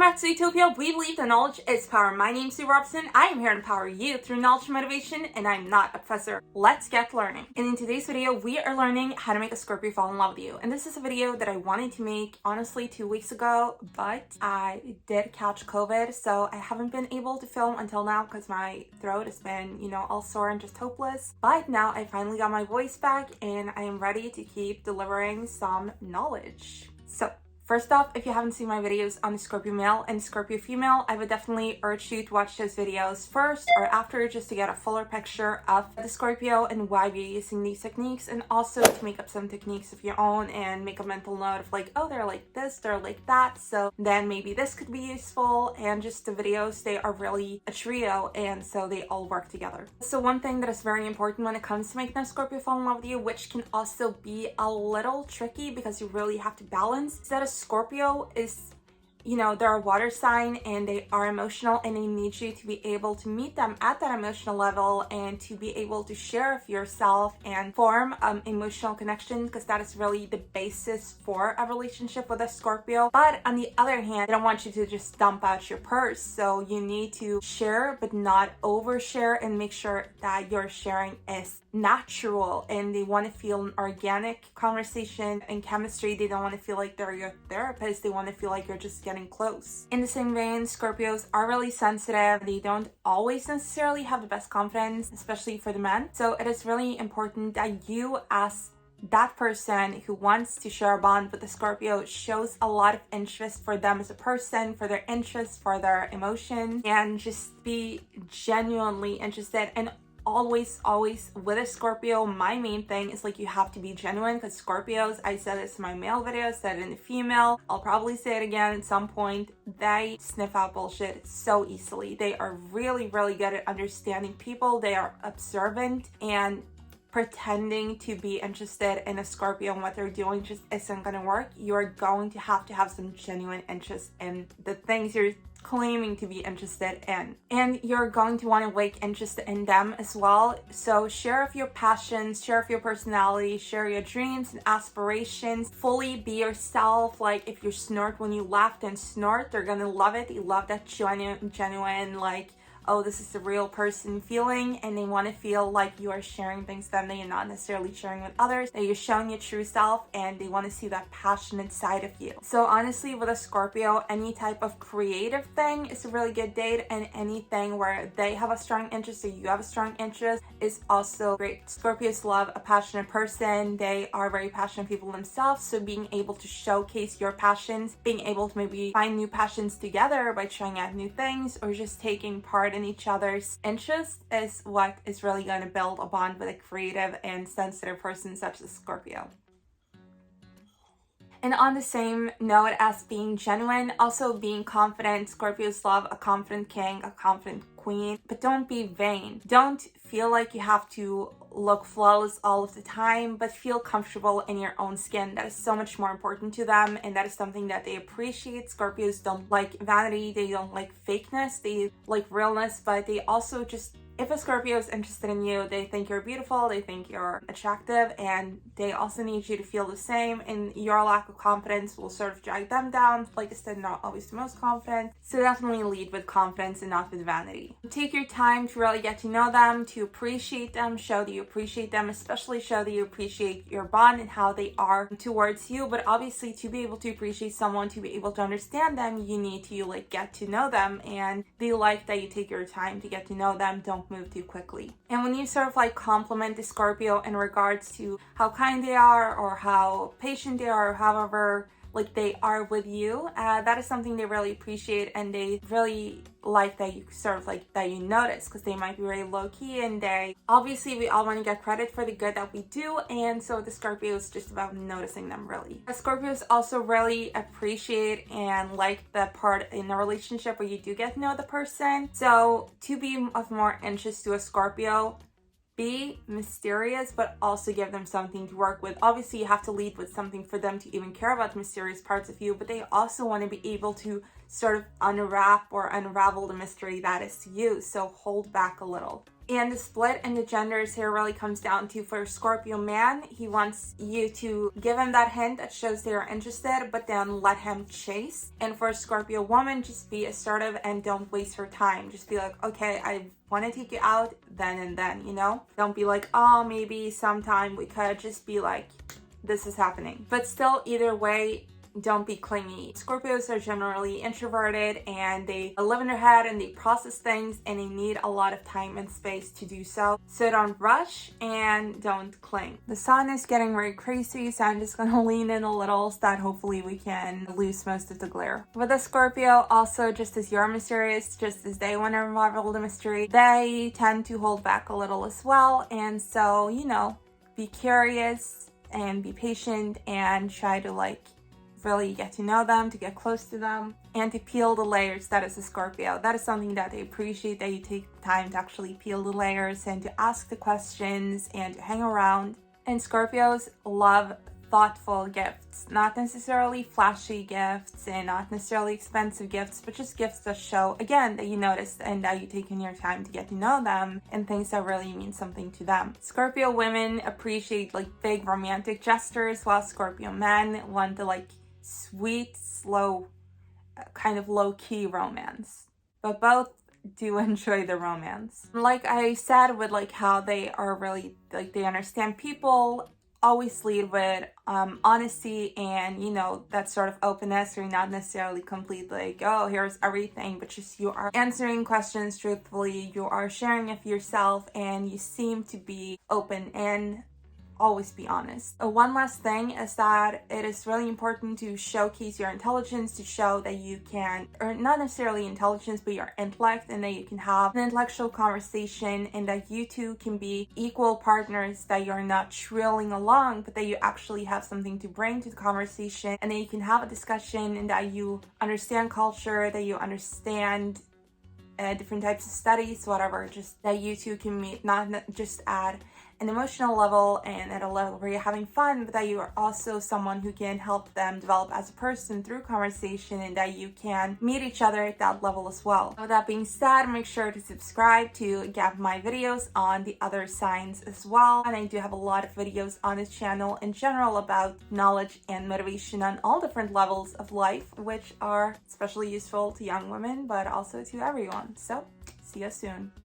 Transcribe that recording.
At Zootopia, we believe that knowledge is power. My name's Sue Robson. I am here to empower you through knowledge and motivation, and I'm not a professor. Let's get learning. And in today's video, we are learning how to make a Scorpio fall in love with you. And this is a video that I wanted to make, honestly, 2 weeks ago, but I did catch COVID, so I haven't been able to film until now because my throat has been, all sore and just hopeless. But now I finally got my voice back, and I am ready to keep delivering some knowledge. So, first off, if you haven't seen my videos on the Scorpio male and Scorpio female, I would definitely urge you to watch those videos first or after just to get a fuller picture of the Scorpio and why we're using these techniques, and also to make up some techniques of your own and make a mental note of like, oh, they're like this, they're like that, so then maybe this could be useful. And just the videos, they are really a trio, and so they all work together. So one thing that is very important when it comes to making a Scorpio fall in love with you, which can also be a little tricky because you really have to balance, is that a Scorpio is, they're a water sign and they are emotional, and they need you to be able to meet them at that emotional level and to be able to share of yourself and form emotional connection, because that is really the basis for a relationship with a Scorpio. But on the other hand, they don't want you to just dump out your purse, so you need to share but not overshare, and make sure that your sharing is natural, and they want to feel an organic conversation and chemistry. They don't want to feel like they're your therapist. They want to feel like you're just getting close. In the same vein, Scorpios are really sensitive. They don't always necessarily have the best confidence, especially for the men. So it is really important that you, as that person who wants to share a bond with the Scorpio, shows a lot of interest for them as a person, for their interests, for their emotions, and just be genuinely interested. And always with a Scorpio, my main thing is like, you have to be genuine, because Scorpios, I said this in my male video, said it in the female, I'll probably say it again at some point, they sniff out bullshit so easily. They are really good at understanding people. They are observant, and pretending to be interested in a Scorpio and what they're doing just isn't going to work. You're going to have some genuine interest in the things you're claiming to be interested in, and you're going to want to wake interest in them as well. So share of your passions, share of your personality, share your dreams and aspirations, fully be yourself. Like, if you snort when you laugh, then snort. They're gonna love it. They love that genuine like, oh, this is the real person feeling, and they want to feel like you are sharing things with them that you're not necessarily sharing with others, that you're showing your true self, and they want to see that passionate side of you. So honestly, with a Scorpio, any type of creative thing is a really good date, and anything where they have a strong interest or you have a strong interest is also great. Scorpios love a passionate person. They are very passionate people themselves, so being able to showcase your passions, being able to maybe find new passions together by trying out new things or just taking part in each other's interests is what is really going to build a bond with a creative and sensitive person such as Scorpio. And on the same note as being genuine, also being confident. Scorpios love a confident king, a confident queen, but don't be vain. Don't feel like you have to look flawless all of the time, but feel comfortable in your own skin. That is so much more important to them, and that is something that they appreciate. Scorpios don't like vanity, they don't like fakeness, they like realness, but they also just, if a Scorpio is interested in you, they think you're beautiful, they think you're attractive, and they also need you to feel the same, and your lack of confidence will sort of drag them down. Like I said, not always the most confident, so definitely lead with confidence and not with vanity. Take your time to really get to know them, to appreciate them, show that you appreciate them, especially show that you appreciate your bond and how they are towards you. But obviously, to be able to appreciate someone, to be able to understand them, you need to get to know them, and they like that you take your time to get to know them. Don't move too quickly. And when you sort of compliment the Scorpio in regards to how kind they are or how patient they are, or however they are with you, that is something they really appreciate, and they really like that you sort of that you notice, because they might be very low-key, and we all want to get credit for the good that we do, and so the Scorpio is just about noticing them, really. The Scorpios also really appreciate and like the part in a relationship where you do get to know the person. So to be of more interest to a Scorpio, be mysterious, but also give them something to work with. Obviously, you have to lead with something for them to even care about mysterious parts of you, but they also want to be able to sort of unwrap or unravel the mystery that is you. So hold back a little. And the split in the genders here really comes down to, for Scorpio man, he wants you to give him that hint that shows they are interested, but then let him chase. And for Scorpio woman, just be assertive and don't waste your time. Just be like, okay, I want to take you out then and then, you know? Don't be like, oh, maybe sometime we could. Just be like, this is happening. But still, either way, don't be clingy. Scorpios are generally introverted and they live in their head and they process things and they need a lot of time and space to do so. So don't rush and don't cling. The sun is getting very crazy, so I'm just gonna lean in a little so that hopefully we can lose most of the glare. With a Scorpio, also just as you're mysterious, just as they want to unravel the mystery, they tend to hold back a little as well. And so, you know, be curious and be patient and try to like really get to know them, to get close to them, and to peel the layers. That is a Scorpio. That is something that they appreciate, that you take the time to actually peel the layers and to ask the questions and to hang around. And Scorpios love thoughtful gifts, not necessarily flashy gifts and not necessarily expensive gifts, but just gifts that show, again, that you noticed and that you've taken your time to get to know them and things that really mean something to them. Scorpio women appreciate like big romantic gestures, while Scorpio men want the like sweet, slow, kind of low-key romance. But both do enjoy the romance. Like I said, with like how they are really like they understand people, always lead with honesty and, you know, that sort of openness. You're not necessarily complete like, oh, here's everything, but just you are answering questions truthfully, you are sharing of yourself, and you seem to be open and always be honest. One last thing is that it is really important to showcase your intelligence, to show that you can, or not necessarily intelligence, but your intellect, and that you can have an intellectual conversation and that you two can be equal partners, that you're not trilling along, but that you actually have something to bring to the conversation, and that you can have a discussion and that you understand culture, that you understand different types of studies, whatever, just that you two can meet, not just at an emotional level and at a level where you're having fun, but that you are also someone who can help them develop as a person through conversation, and that you can meet each other at that level as well. With that being said, make sure to subscribe to get my videos on the other signs as well. And I do have a lot of videos on this channel in general about knowledge and motivation on all different levels of life, which are especially useful to young women, but also to everyone. So, see you soon.